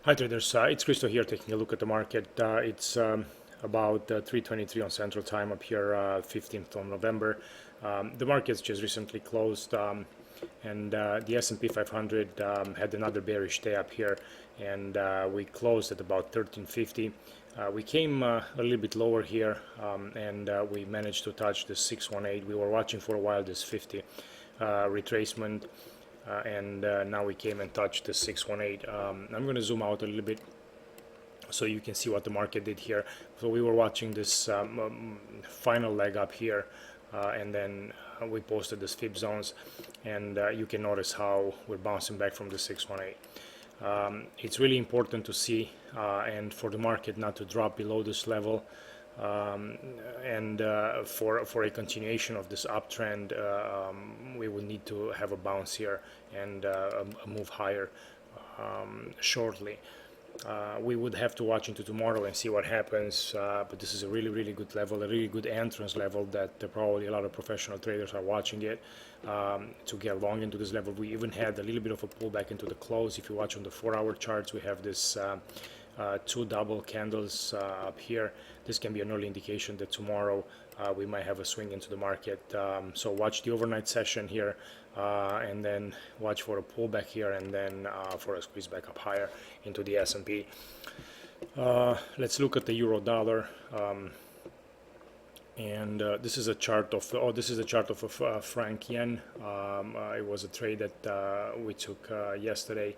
Hi traders, it's Christo here taking a look at the market. It's about 3:23 on Central Time up here, 15th of November. The market's just recently closed, and the S&P 500 had another bearish day up here, and we closed at about 1350. We came a little bit lower here, and we managed to touch the 618. We were watching for a while this 50 retracement. And now we came and touched the 618. I'm going to zoom out a little bit so you can see what the market did here. So we were watching this final leg up here, and then we posted this fib zones, and you can notice how we're bouncing back from the 618. It's really important to see and for the market not to drop below this level. And for a continuation of this uptrend, we will need to have a bounce here and a move higher shortly. We would have to watch into tomorrow and see what happens, but this is a really good level, a really good entrance level that probably a lot of professional traders are watching it to get long into this level. We even had a little bit of a pullback into the close. If you watch on the 4-hour charts, we have this two double candles up here. This can be an early indication that tomorrow we might have a swing into the market. So watch the overnight session here, and then watch for a pullback here, and then for a squeeze back up higher into the S&P. Let's look at the euro dollar. And this is a chart of a franc yen. It was a trade that we took yesterday,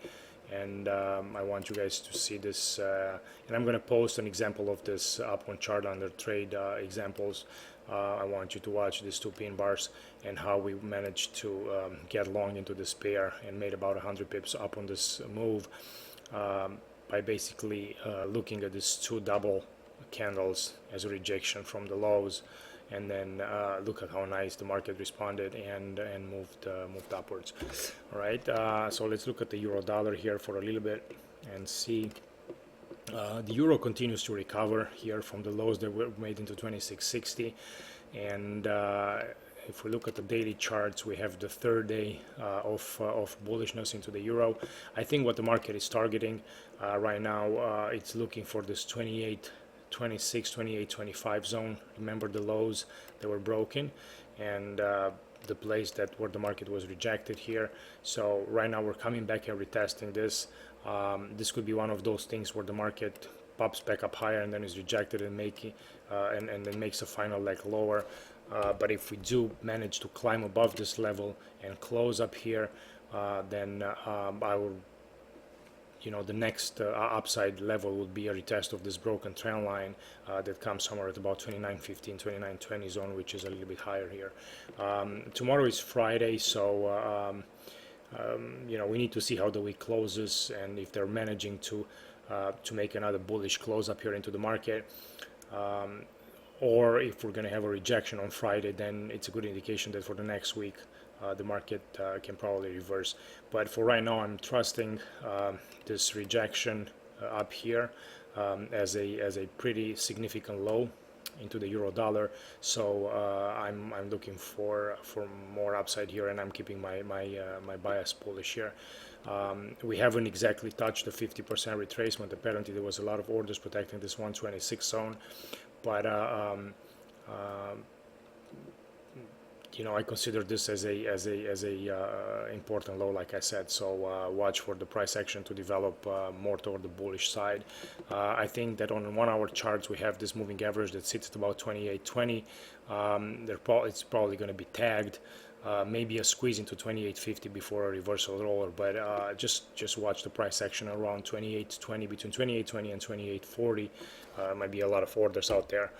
and I want you guys to see this, and I'm going to post an example of this upward chart under trade examples. I want you to watch these two pin bars and how we managed to get long into this pair and made about 100 pips up on this move by basically looking at these two double candles as a rejection from the lows, and then look at how nice the market responded and moved upwards. All right, so let's look at the euro dollar here for a little bit and see. The euro continues to recover here from the lows that were made into 2660, and if we look at the daily charts, we have the third day of bullishness into the euro. I think what the market is targeting right now, it's looking for this 26, 28, 25 zone. Remember the lows that were broken, and the place where the market was rejected here. So right now we're coming back and retesting this. This could be one of those things where the market pops back up higher and then is rejected and and then makes a final leg lower. But if we do manage to climb above this level and close up here, then I will, the next upside level would be a retest of this broken trend line that comes somewhere at about 29.15, 29.20 zone, which is a little bit higher here. Tomorrow is Friday, so we need to see how the week closes and if they're managing to make another bullish close up here into the market. Or if we're going to have a rejection on Friday, then it's a good indication that for the next week the market can probably reverse. But for right now, I'm trusting this rejection up here as a pretty significant low into the euro dollar. So I'm looking for more upside here, and I'm keeping my bias bullish here. We haven't exactly touched the 50% retracement. Apparently there was a lot of orders protecting this 126 zone, but I consider this as a important low, like I said. So watch for the price action to develop more toward the bullish side. I think that on the 1-hour charts we have this moving average that sits at about 28.20. It's probably going to be tagged. Maybe a squeeze into 28.50 before a reversal roller, but just watch the price action around 28.20, between 28.20 and 28.40. Might be a lot of orders out there.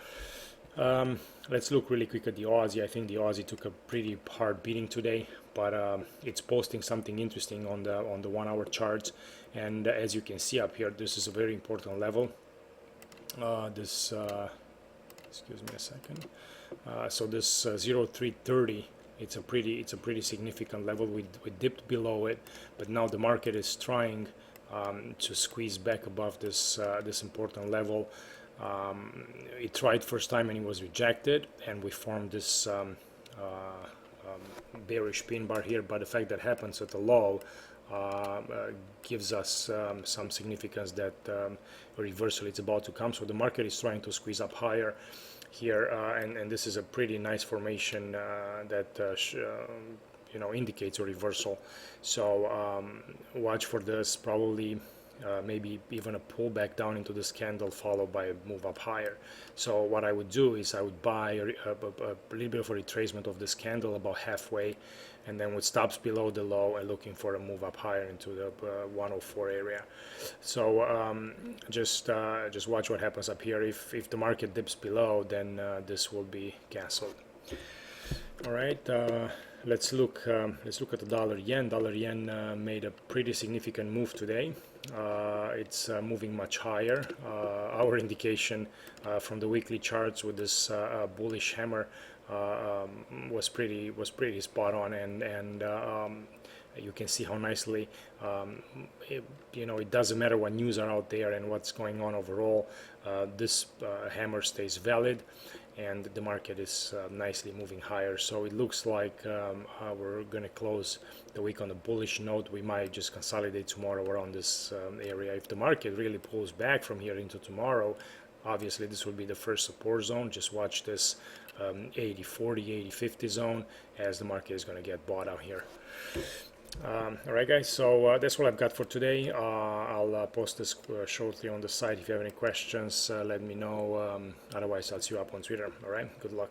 Let's look really quick at the Aussie. I think the Aussie took a pretty hard beating today, but it's posting something interesting on the 1-hour charts, and as you can see up here, this is a very important level. Excuse me a second. So this 0330. It's a pretty significant level. We dipped below it, but now the market is trying to squeeze back above this important level. It tried first time and it was rejected, and we formed this bearish pin bar here. But the fact that happens at the low, gives us some significance that a reversal is about to come. So the market is trying to squeeze up higher here, and this is a pretty nice formation that indicates a reversal. So watch for this, probably maybe even a pullback down into this candle followed by a move up higher. So what I would do is I would buy a little bit of a retracement of this candle about halfway, and then with stops below the low and looking for a move up higher into the 104 area. So just watch what happens up here. If the market dips below, then this will be canceled. All right, let's look at the dollar yen. Dollar yen made a pretty significant move today. It's moving much higher. Our indication from the weekly charts with this bullish hammer was pretty spot on, and you can see how nicely it doesn't matter what news are out there and what's going on overall. This hammer stays valid, and the market is nicely moving higher. So it looks like we're going to close the week on a bullish note. We might just consolidate tomorrow around this area. If the market really pulls back from here into tomorrow, obviously this will be the first support zone. Just watch this 80-40, 80-50 zone as the market is going to get bought out here. All right, guys, so that's what I've got for today. I'll post this shortly on the site. If you have any questions, let me know. Otherwise, I'll see you up on Twitter. All right, good luck.